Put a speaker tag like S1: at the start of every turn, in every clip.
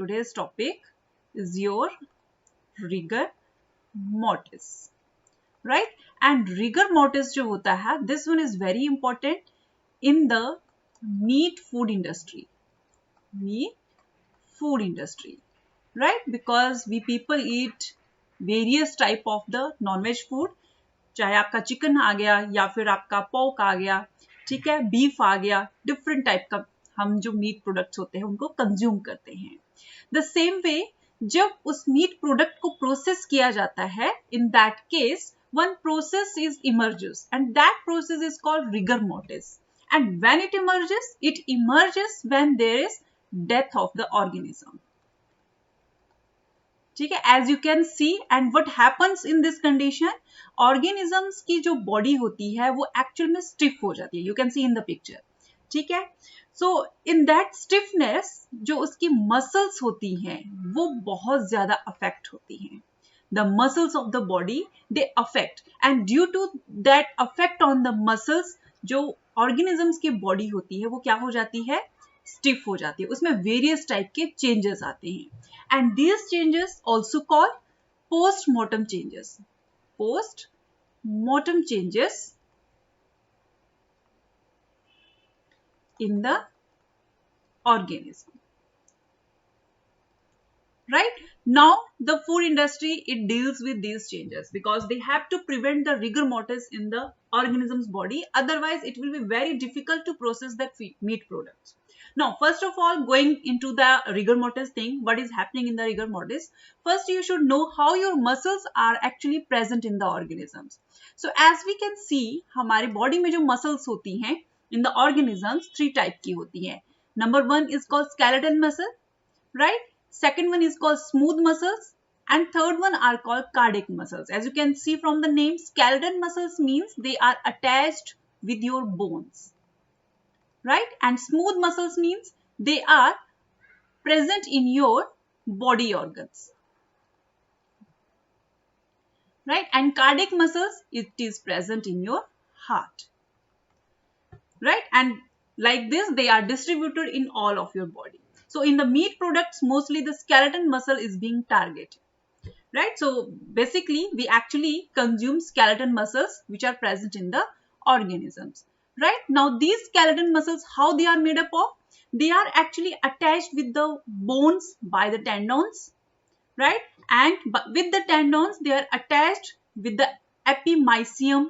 S1: today's topic is your rigor mortis, right? And rigor mortis जो होता है, this one is very important in the meat food industry. Meat food industry, right? Because we people eat various type of the non-veg food, चाहे आपका chicken आ गया या फिर आपका pork आ गया, ठीक है, बीफ आ गया, डिफरेंट टाइप का हम जो मीट प्रोडक्ट्स होते हैं उनको कंज्यूम करते हैं. द सेम वे जब उस मीट प्रोडक्ट को प्रोसेस किया जाता है, इन that case one process is emerges and that process is called rigor mortis. And when it emerges when there is death of the organism. ठीक है, as you can see, and what happens in this condition, organisms की जो body होती है वो actual में stiff हो जाती है. You can see in the picture. ठीक है, so in that stiffness जो उसकी muscles होती हैं वो बहुत ज़्यादा affect होती हैं. The muscles of the body they affect, and due to that effect on the muscles जो organisms की body होती है वो क्या हो जाती है, stiff हो जाती है. उसमें various type के changes आते हैं, and these changes also called post-mortem changes. Post-mortem changes in the organism. Right? Now the food industry, it deals with these changes because they have to prevent the rigor mortis in the organism's body. Otherwise it will be very difficult to process that meat products. Now first of all, going into the rigor mortis thing, what is happening in the rigor mortis, first you should know how your muscles are actually present in the organisms. So as we can see, हमारे body में जो muscles होती हैं in the organisms, 3 type की होती हैं. Number 1 is called skeletal muscle, right? Second one is called smooth muscles, and third one are called cardiac muscles. As you can see from the name, skeletal muscles means they are attached with your bones, right? And smooth muscles means they are present in your body organs, right? And cardiac muscles, it is present in your heart, right? And like this, they are distributed in all of your body. So in the meat products, mostly the skeleton muscle is being targeted, right? So basically, we actually consume skeleton muscles which are present in the organisms, right? Now these skeleton muscles, how they are made up of? They are actually attached with the bones by the tendons, right? And with the tendons, they are attached with the epimysium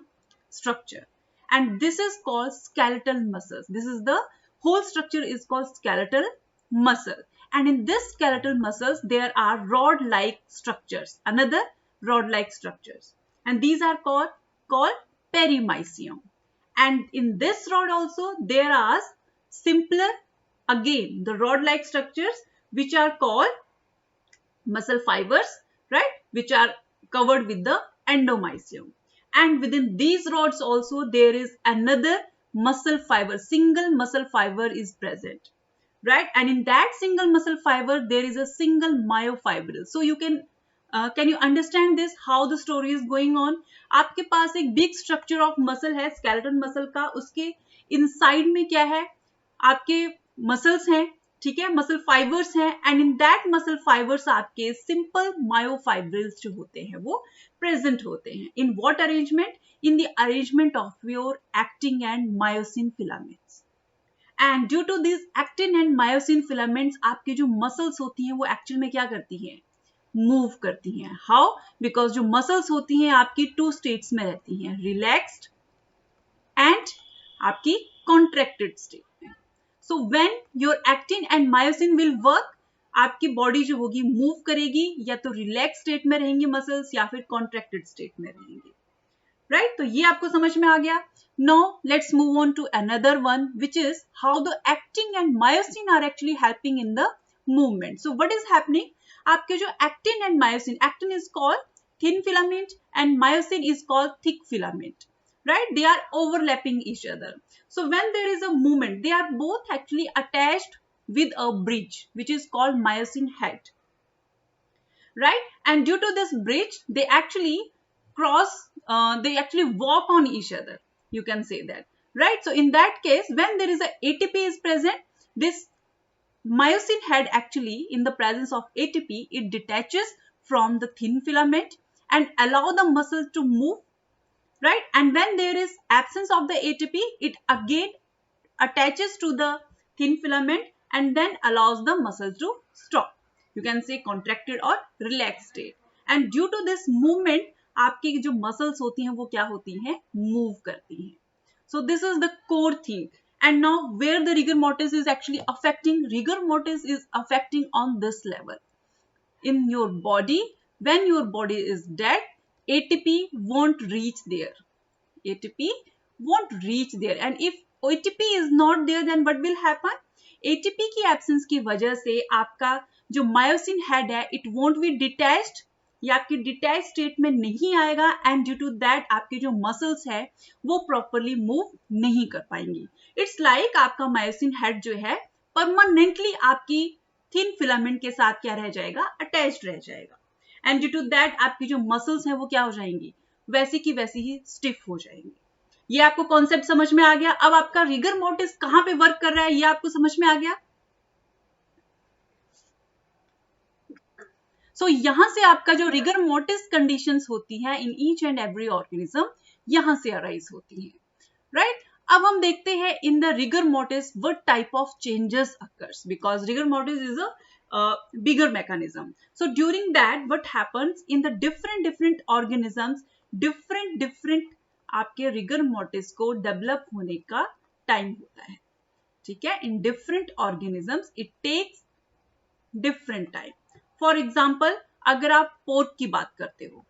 S1: structure. And this is called skeletal muscles. This is the whole structure is called skeletal muscle, and in this skeletal muscles there are rod-like structures, another rod-like structures, and these are called perimysium. And in this rod also there are simpler, again the rod-like structures which are called muscle fibers, right, which are covered with the endomysium. And within these rods also there is another muscle fiber, single muscle fiber is present, right? And in that single muscle fiber there is a single myofibril. So you can you understand this, how the story is going on? आपके पास एक big structure of muscle है, skeleton muscle का, उसके inside में क्या है, आपके muscles हैं, ठीक है, muscle fibers हैं, and in that muscle fibers आपके simple myofibrils जो होते हैं वो present होते हैं. In what arrangement? In the arrangement of your actin and myosin filaments. And due to these actin and myosin filaments, आपकी जो muscles होती हैं वो actual में क्या करती हैं, move करती हैं. How? Because जो muscles होती हैं आपकी 2 states में रहती हैं, relaxed and आपकी contracted state में. So when your actin and myosin will work, आपकी body जो होगी move करेगी, या तो relaxed state में रहेंगी muscles या फिर contracted state में रहेंगी, right? तो ये आपको समझ में आ गया. Now let's move on to another one, which is how the actin and myosin are actually helping in the movement. So what is happening? आपके जो actin and myosin, actin is called thin filament and myosin is called thick filament, right? They are overlapping each other. So when there is a movement, they are both actually attached with a bridge which is called myosin head, right? And due to this bridge, they actually walk on each other, you can say that, right? So in that case, when there is a ATP is present, myosin head actually in the presence of ATP, it detaches from the thin filament and allow the muscle to move, right? And when there is absence of the ATP, it again attaches to the thin filament and then allows the muscle to stop. You can say contracted or relaxed state. And due to this movement, आपकी जो muscles होती हैं वो क्या होती हैं, move करती हैं. So this is the core thing. And now where the rigor mortis is actually affecting, rigor mortis is affecting on this level. In your body, when your body is dead, ATP won't reach there. ATP won't reach there. And if ATP is not there, then what will happen? ATP की absence की वजह से आपका जो myosin head है, it won't be detached, या आपकी detached state में नहीं आएगा, and due to that आपके जो muscles है वो properly move नहीं कर पाएंगी. It's like आपका myosin head जो है permanently आपकी thin filament के साथ क्या रह जाएगा, attached रह जाएगा, and due to that आपकी जो muscles हैं वो क्या हो जाएंगी, वैसी की वैसी ही stiff हो जाएंगी. ये आपको कॉन्सेप्ट समझ में आ गया. अब आपका रिगर मोटिस कहां पे वर्क कर रहा है ये आपको समझ में आ गया. सो यहां से आपका जो रिगर मोटिस कंडीशंस होती हैं in each and every organism यहां से अराइज होती हैं, राइट? अब हम देखते हैं in the rigor mortis what type of changes occurs, because rigor mortis is a bigger mechanism. So during that what happens in the different organisms, different आपके rigor mortis को डेवलप होने का टाइम होता है, ठीक है? In different organisms it takes different time. For example अगर आप पोर्क की बात करते हो,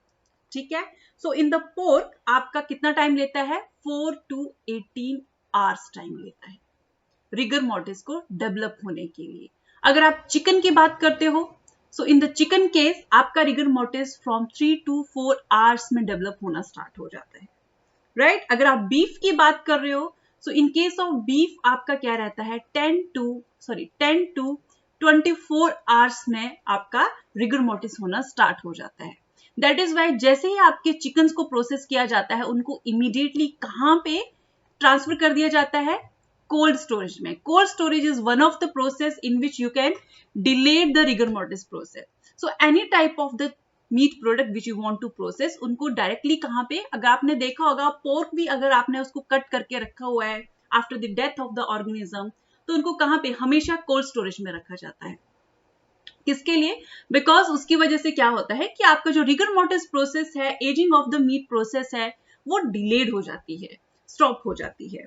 S1: ठीक है, सो इन द पोर्क आपका कितना टाइम लेता है, 4 to 18 आवर्स टाइम लेता है रिगर मोटिस को डेवलप होने के लिए. अगर आप चिकन की बात करते हो, so in the chicken case आपका rigor mortis from 3 to 4 hours में डेवलप होना स्टार्ट हो जाता है, राइट? अगर आप बीफ की बात कर रहे हो, so in case of beef आपका क्या रहता है, 10 to 24 आवर्स में आपका रिगर मोटिस होना स्टार्ट हो जाता है. दैट इज वाई जैसे ही आपके चिकन्स को प्रोसेस किया जाता है उनको इमीडिएटली कहां पे ट्रांसफर कर दिया जाता है, कोल्ड स्टोरेज में. Cold storage is one of the process in which you can delayed the rigor mortis process. So any type of the meat product which you want to process, उनको directly कहां पे, अगर आपने देखा होगा pork भी अगर आपने उसको कट करके रखा हुआ है after the death of the organism, तो उनको कहां पे, हमेशा कोल्ड स्टोरेज में रखा जाता है. किसके लिए? बिकॉज उसकी वजह से क्या होता है कि आपका जो रिगर मोटिस प्रोसेस है, ageing of the meat process है, वो डिलेड हो जाती है, स्टॉप हो जाती है,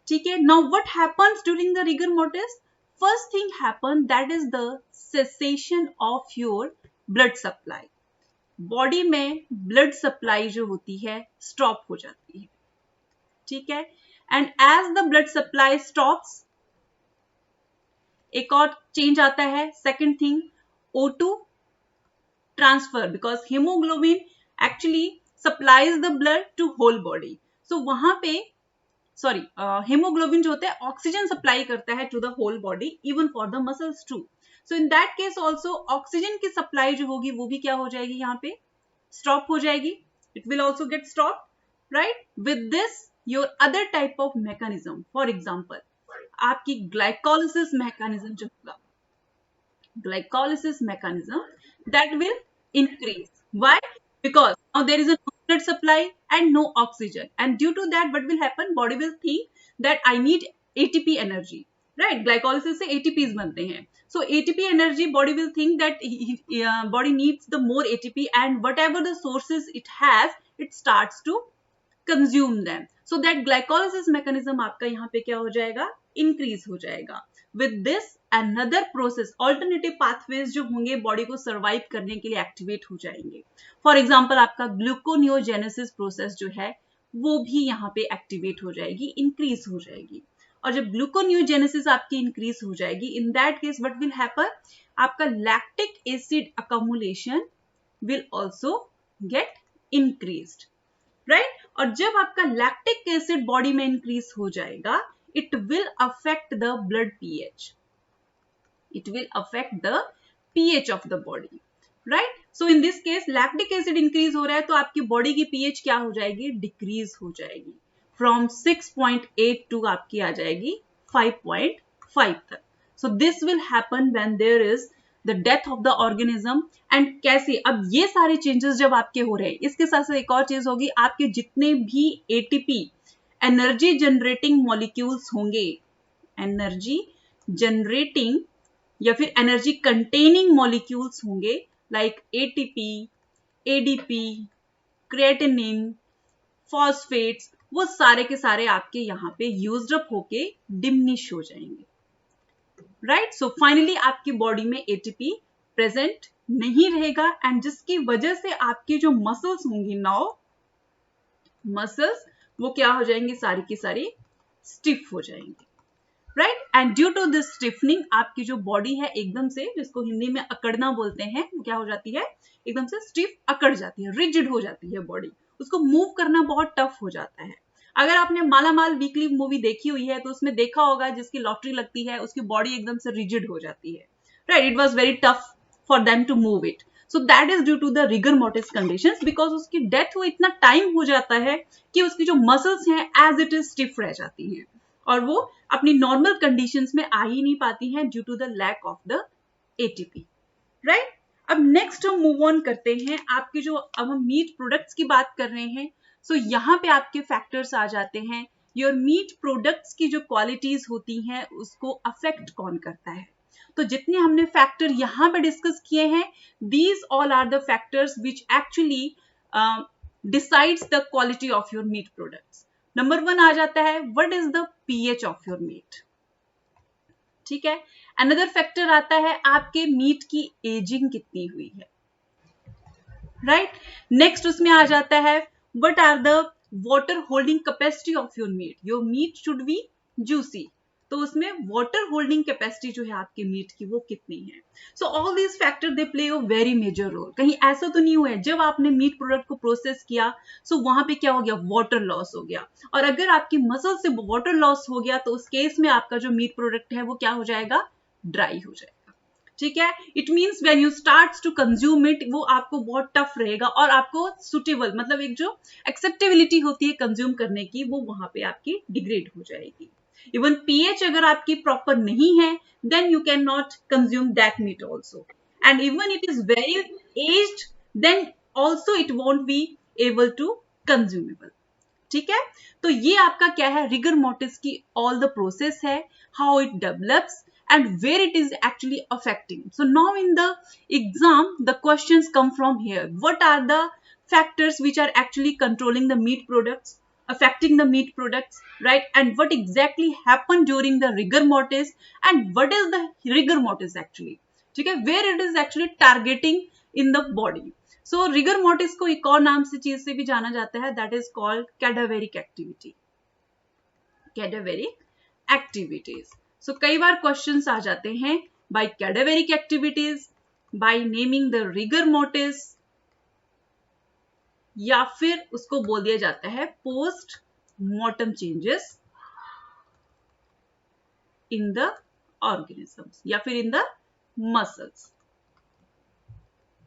S1: ठीक है? Now what happens during the rigor mortis? First thing happen that is the cessation of your blood supply. Body में ब्लड सप्लाई जो होती है स्टॉप हो जाती है, ठीक है? And as the blood supply stops, एक और चेंज आता है. Second thing, O2 transfer, because haemoglobin actually supplies the blood to whole body. So वहां पे हीमोग्लोबिन जो होता है ऑक्सीजन सप्लाई करता है to the whole body, even for the muscles too. So in that case also oxygen की supply जो होगी वो भी क्या हो जाएगी, यहाँ पे स्टॉप हो जाएगी. It will also get stop, right? With this your other type of mechanism, for example आपकी ग्लाइकोलिसिस मैकेनिज्म जो होगा, glycolysis mechanism that will increase. Why? Because now there is a blood supply and no oxygen, and due to that what will happen, body will think that I need ATP energy, right? Glycolysis से ATPs बनते हैं. So ATP energy, body will think that body needs the more ATP, and whatever the sources it has, it starts to consume them. So that glycolysis mechanism आपका यहाँ पे क्या हो जाएगा, increase हो जाएगा. With this another process, alternative pathways जो होंगे बॉडी को सर्वाइव करने के लिए एक्टिवेट हो जाएंगे. फॉर एग्जाम्पल आपका ग्लूकोनियोजेनेसिस प्रोसेस जो है वो भी यहाँ पे एक्टिवेट हो जाएगी, इंक्रीज हो जाएगी. और जब ग्लूकोनियोजेनेसिस आपकी इंक्रीज हो जाएगी, in that case what will happen, आपका lactic acid accumulation will also get increased, right? और जब आपका लैक्टिक एसिड बॉडी में इंक्रीज हो जाएगा, it will affect the blood pH. It will affect the pH of the body, right? So in this case, lactic acid increase हो रहा है तो आपकी बॉडी की pH क्या हो जाएगी, डिक्रीज हो जाएगी. From 6.8 to आपकी आ जाएगी 5.5 तक. So this will happen when there is the death of the organism. And कैसे, अब ये सारे चेंजेस जब आपके हो रहे हैं, इसके साथ साथ एक और चीज होगी, आपके जितने भी एटीपी एनर्जी जनरेटिंग मॉलिक्यूल्स होंगे, एनर्जी जनरेटिंग या फिर एनर्जी कंटेनिंग मॉलिक्यूल्स होंगे, like ATP, ADP, creatinine, phosphates, वो सारे के सारे आपके यहाँ पे यूज्ड अप होके डिमिनिश हो जाएंगे. राइट, सो फाइनली आपकी बॉडी में एटीपी प्रेजेंट नहीं रहेगा, एंड जिसकी वजह से आपकी जो मसल्स होंगी, नाउ मसल्स वो क्या हो जाएंगे, सारी की सारी स्टिफ हो जाएंगी. Right, and due to this stiffening आपकी जो बॉडी है एकदम से, जिसको हिंदी में अकड़ना बोलते हैं, वो क्या हो जाती है, एकदम से स्टिफ अकड़ जाती है, रिजिड हो जाती है बॉडी. उसको मूव करना बहुत टफ हो जाता है. अगर आपने माला माल वीकली मूवी देखी हुई है तो उसमें देखा होगा, जिसकी लॉटरी लगती है उसकी बॉडी एकदम से रिजिड हो जाती है. Right, it was very tough for them to move it. So that is due to the rigor mortis conditions, because उसकी डेथ हुई इतना टाइम हो जाता है कि उसकी जो मसल्स हैं एज इट इज स्टिफ रह जाती हैं, और वो अपनी नॉर्मल कंडीशंस में आ ही नहीं पाती हैं due to the lack of the ATP. Right, अब नेक्स्ट हम मूव ऑन करते हैं. आपके जो, अब हम मीट प्रोडक्ट्स की बात कर रहे हैं, सो यहाँ पे आपके फैक्टर्स आ जाते हैं. योर मीट प्रोडक्ट्स की जो क्वालिटीज होती हैं उसको अफेक्ट कौन करता है. तो जितने हमने फैक्टर यहाँ पे डिस्कस किए हैं, these all are the factors which actually decides the quality of your meat products. Number 1 आ जाता है, what is the pH of your meat. ठीक है. अनदर फैक्टर आता है, आपके मीट की एजिंग कितनी हुई है. राइट, नेक्स्ट उसमें आ जाता है, what are the water holding capacity of your meat. Your meat should be juicy, तो उसमें water holding capacity जो है आपके मीट की वो कितनी है. So all these factors they play a very major role. कहीं ऐसा तो नहीं हुआ है जब आपने मीट प्रोडक्ट को प्रोसेस किया so वहां पे क्या हो गया, वाटर लॉस हो गया, और अगर आपकी मसल से वाटर लॉस हो गया तो उस केस में आपका जो मीट प्रोडक्ट है वो क्या हो जाएगा, ड्राई हो जाएगा. ठीक है, it means when you start to consume it, वो आपको बहुत टफ रहेगा, और आपको सुटेबल, मतलब एक जो एक्सेप्टेबिलिटी होती है कंज्यूम करने की, वो वहां पे आपकी डिग्रेड हो जाएगी. इवन पीएच अगर आपकी प्रॉपर नहीं है, then you can not consume that meat also, and even it is very aged, then also it won't be able to consumable. ठीक है, तो ये आपका क्या है, रिगर मोर्टिस की ऑल द प्रोसेस है, how it develops and where it is actually affecting. So now in the exam, the questions come from here. What are the factors which are actually controlling the meat products, affecting the meat products, right? And what exactly happened during the rigor mortis, and what is the rigor mortis actually? ठीक है, where it is actually targeting in the body. So rigor mortis को एक और नाम से चीज से भी जाना जाता है, that is called cadaveric activity. Cadaveric activities. So कई बार क्वेश्चंस आ जाते हैं by cadaveric activities, by naming the rigor mortis, या फिर उसको बोल दिया जाता है post mortem changes in the organisms, या फिर इन द मसल्स,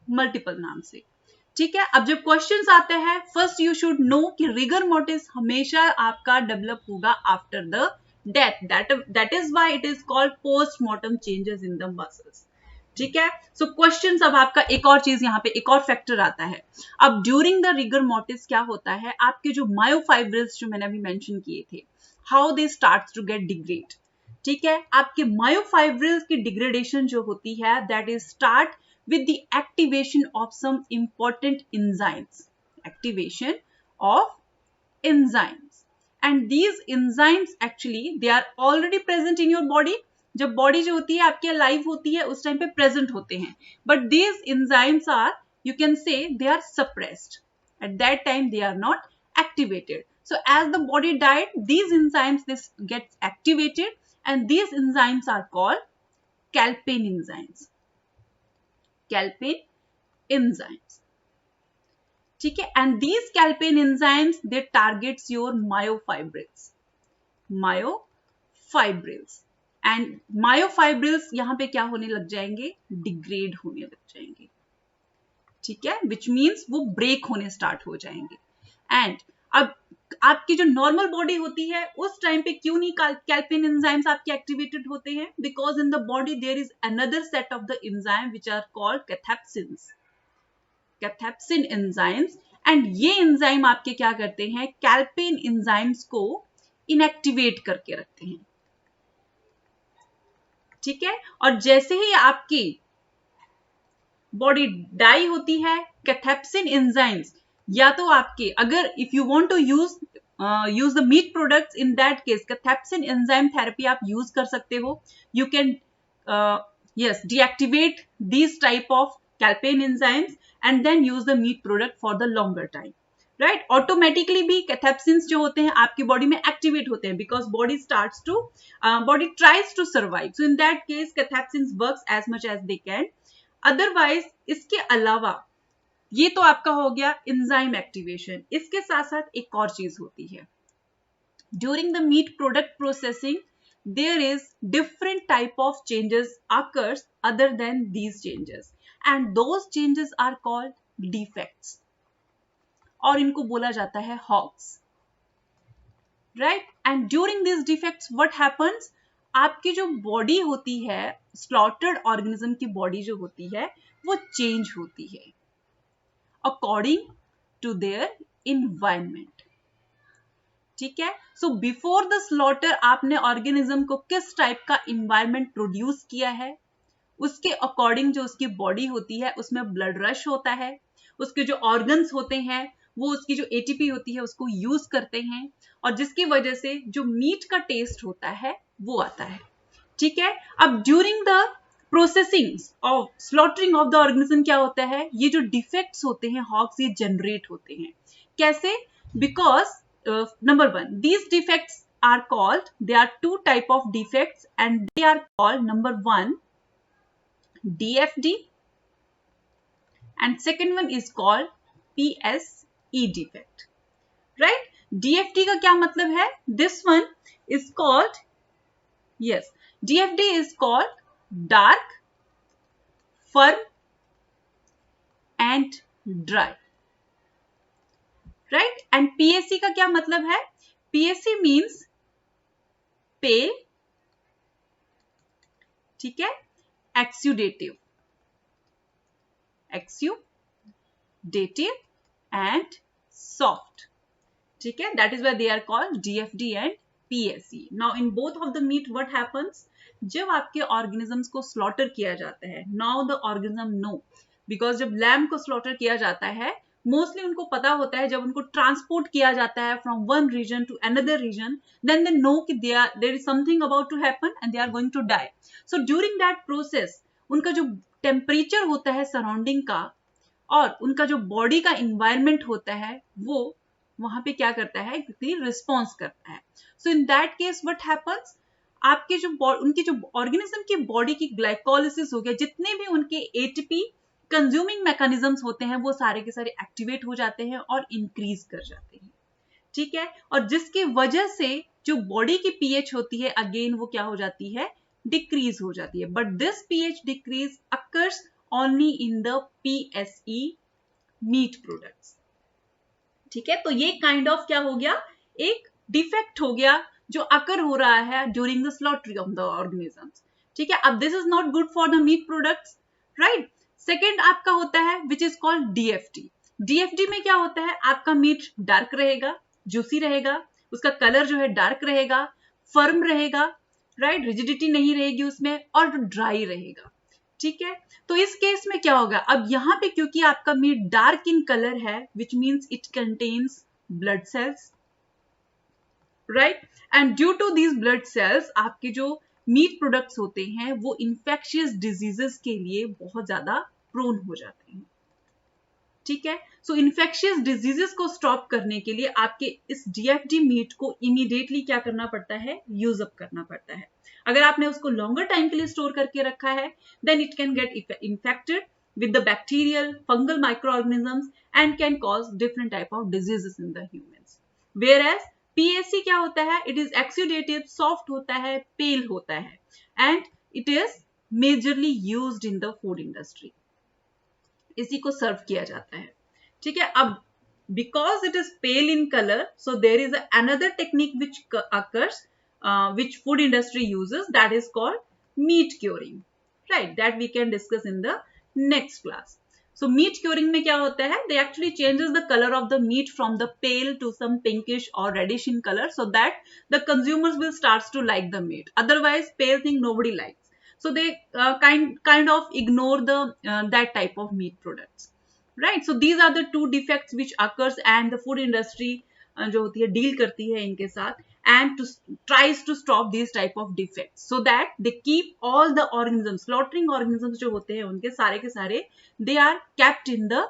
S1: मल्टीपल नाम से. ठीक है, अब जब क्वेश्चंस आते हैं, फर्स्ट यू शुड नो कि रिगर मोर्टिस हमेशा आपका डेवलप होगा after the death. That is why it is called post-mortem changes in the muscles. ठीक है, so questions, अब आपका एक और चीज यहाँ पे, एक और फैक्टर आता है. अब ड्यूरिंग द रिगर मोर्टिस क्या होता है, आपके जो मायोफाइब्रिल्स जो मैंने अभी मेंशन किए थे, how they start to get degrade. ठीक है, आपके मायोफाइब्रिल्स की डिग्रेडेशन जो होती है, that is start with the activation of some important enzymes, activation of enzymes. And these enzymes actually they are already present in your body. जब body जो होती है आपकी अलाइव होती है उस टाइम पे प्रेजेंट होते हैं, but these enzymes are, you can say, they are suppressed at that time, they are not activated. So as the body died, these enzymes this gets activated, and these enzymes are called calpain enzymes. Calpain enzymes. ठीक है, and these calpain enzymes they targets your myofibrils, and myofibrils यहाँ पे क्या होने लग जाएंगे, degrade होने लग जाएंगे. ठीक है, which means वो ब्रेक होने स्टार्ट हो जाएंगे. एंड अब आपकी जो नॉर्मल बॉडी होती है उस टाइम पे क्यों नहीं कैल्पिन एंजाइम्स आपके एक्टिवेटेड होते हैं? Because in the body there is another set of the enzyme which are called cathepsins, cathepsin enzymes, and ये एंजाइम आपके क्या करते हैं? कैल्पिन एंजाइम्स को इनएक्टिवेट करके रखते हैं, ठीक है। और जैसे ही आपकी बॉडी डाई होती है, कैथेप्सिन एंजाइम्स या तो आपके, अगर if you want to use the meat products, in that case cathepsin enzyme therapy आप यूज कर सकते हो। You can yes deactivate these type of calpain enzymes and then use the meat product for the longer time, right? Automatically भी कैथेप्सिन्स जो होते हैं आपकी body में एक्टिवेट होते हैं because body tries to survive, so in that case cathepsins works as much as they can. Otherwise इसके अलावा ये तो आपका हो गया एंजाइम एक्टिवेशन, इसके साथ साथ एक और चीज होती है during the meat product processing there is different type of changes occurs other than these changes, and those changes are called defects, और इनको बोला जाता है hogs, right? And during these defects what happens, आपकी जो बॉडी होती है, slaughtered organism की बॉडी जो होती है वो चेंज होती है according to their environment, ठीक है। सो बिफोर द स्लॉटर आपने ऑर्गेनिज्म को किस टाइप का इन्वायरमेंट प्रोड्यूस किया है, उसके अकॉर्डिंग जो उसकी बॉडी होती है उसमें ब्लड रश होता है, उसके जो ऑर्गन्स होते हैं वो उसकी जो एटीपी होती है उसको यूज करते हैं, और जिसकी वजह से जो मीट का टेस्ट होता है वो आता है, ठीक है। अब during the processing of slaughtering of the organism क्या होता है, ये जो डिफेक्ट्स होते हैं हॉग्स ये जनरेट होते हैं। कैसे? Because number one, these defects are called, there are two type of defects and they are called, number one DFD and second one is called PSE defect, right? DFD का क्या मतलब है? This one is called, yes, DFD is called dark, firm and dry, right? And PSE का क्या मतलब है? PSE means pale, ठीक है, exudative and soft, ठीक है, that is why they are called DFD and PSE. Now in both of the meat what happens, जब आपके ऑर्गेनिजम्स को स्लॉटर किया जाता है, now the organism know, because जब लैम्ब को स्लॉटर किया जाता है मोस्टली उनको पता होता है जब उनको ट्रांसपोर्ट किया जाता है from one region to another region, then they know कि there is something about to happen and they are going to die. So during that process उनका जो टेम्परेचर होता है सराउंडिंग का और उनका जो बॉडी का इन्वायरमेंट होता है वो वहां पे क्या करता है, क्विकली रिस्पॉन्स करता है। So in that case what happens, आपके जो उनकी जो ऑर्गेनिज्म की बॉडी की ग्लाइकोलिसिस हो गया, जितने भी उनके एटीपी कंज्यूमिंग मैकेनिज्म्स होते हैं वो सारे के सारे एक्टिवेट हो जाते हैं और इंक्रीज कर जाते हैं, ठीक है। और जिसकी वजह से जो बॉडी की पीएच होती है अगेन वो क्या हो जाती है, डिक्रीज हो जाती है। But this pH decrease occurs only in the PSE meat products, ठीक है। तो ये काइंड ऑफ क्या हो गया, एक डिफेक्ट हो गया जो अकर हो रहा है during the slaughtering of the organisms, ठीक है। अब this is not good for the meat products, right. Second आपका होता है which is called DFD. DFD में क्या होता है, आपका मीट डार्क रहेगा, जूसी रहेगा, उसका कलर जो है डार्क रहेगा, फर्म रहेगा, राइट, रिजिडिटी नहीं रहेगी उसमें, और ड्राई रहेगा, ठीक है। तो इस केस में क्या होगा, अब यहाँ पे क्योंकि आपका मीट डार्क इन कलर है which means it contains blood cells, right, and due to these blood cells आपके जो मीट प्रोडक्ट्स होते हैं वो इन्फेक्शियस डिजीजेस के लिए बहुत ज्यादा प्रोन हो जाते हैं, ठीक है। सो इन्फेक्शियस डिजीजेस को स्टॉप करने के लिए आपके इस डीएफडी मीट को इमीडिएटली क्या करना पड़ता है, यूज अप करना पड़ता है। अगर आपने उसको लॉन्गर टाइम के लिए स्टोर करके रखा है then it can get infected with the bacterial, fungal microorganisms and can cause different type of diseases in the humans. Whereas PSE क्या होता है, it is exudative, soft होता है, pale होता है and it is majorly used in the food industry. इसी को सर्व किया जाता है, ठीक है। अब because it is pale in color, so there is another technique which occurs, which food industry uses, that is called meat curing, right? That we can discuss in the next class. So meat curing में क्या होता है? They actually changes the color of the meat from the pale to some pinkish or reddish in color, so that the consumers will starts to like the meat. Otherwise, pale thing nobody likes. So they kind of ignore the that type of meat products, right? So these are the two defects which occurs, and the food industry जो होती है deal करती है इनके साथ, and to tries to stop these type of defects so that they keep all the organisms, slaughtering organisms जो होते हैं उनके सारे के सारे, they are kept in the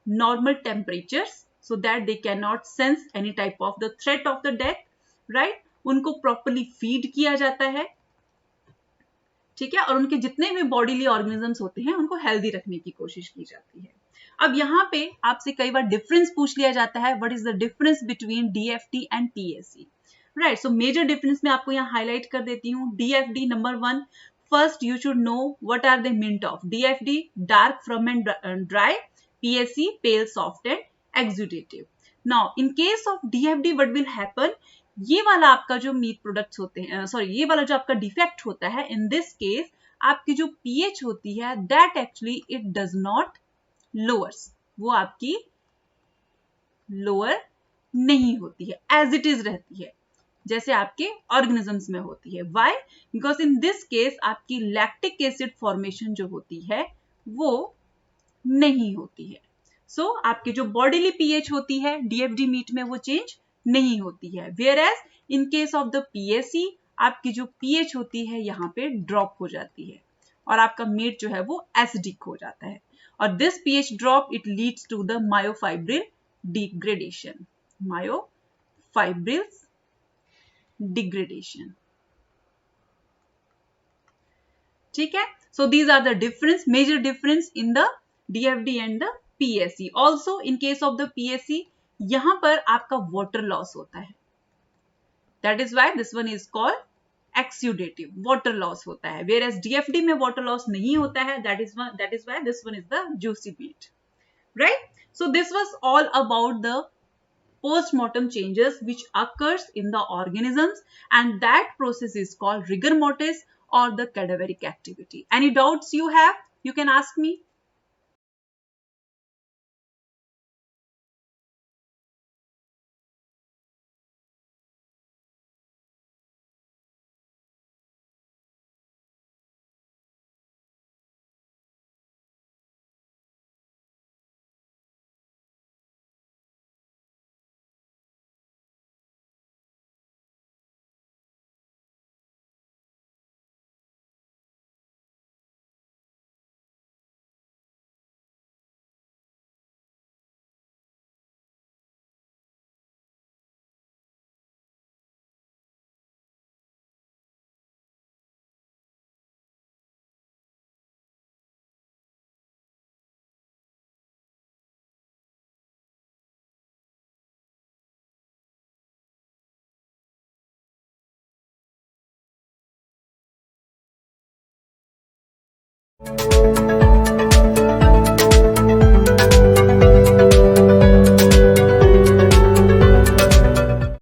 S1: normal temperatures so that they cannot sense any type of the threat of the death, right? उनको properly feed किया जाता है, ठीक है, और उनके जितने भी बॉडीली ऑर्गेनिजम्स होते हैं उनको हेल्दी रखने की कोशिश की जाती है. अब यहाँ पे आपसे कई बार डिफरेंस पूछ लिया जाता है, what is the difference between DFD and PSC, right? So major difference मैं आपको यहाँ हाईलाइट कर देती हूँ. DFD number 1, first you should know what are the mean of DFD, dark from and dry, PSC pale soft and exudative. Now in case of DFD what will happen, ये वाला आपका जो मीट प्रोडक्ट्स होते हैं, sorry, ये वाला जो आपका डिफेक्ट होता है, इन दिस केस आपकी जो पीएच होती है that actually it does not lowers, वो आपकी लोअर नहीं होती है, एज इट इज रहती है जैसे आपके ऑर्गेनिजम्स में होती है. Why? Because in this case आपकी लैक्टिक एसिड फॉर्मेशन जो होती है वो नहीं होती है. सो आपकी जो बॉडीली पीएच होती है डीएफडी मीट में वो चेंज नहीं होती है. Whereas in case of the PSC आपकी जो पीएच होती है यहाँ पे ड्रॉप हो जाती है और आपका मीट जो है वो एसिडिक हो जाता है. और this pH drop it leads to the myofibril degradation, myofibrils degradation, ठीक है. So these are the difference, major difference in the DFD and the PSC. Also in case of the PSC यहाँ पर आपका water loss होता है. That is why this one is called exudative. Water loss होता है. Whereas DFD में water loss नहीं होता है. That is why this one is the juicy meat. Right? So this was all about the post-mortem changes which occurs in the organisms, and that process is called rigor mortis or the cadaveric activity. Any doubts you have, you can ask me.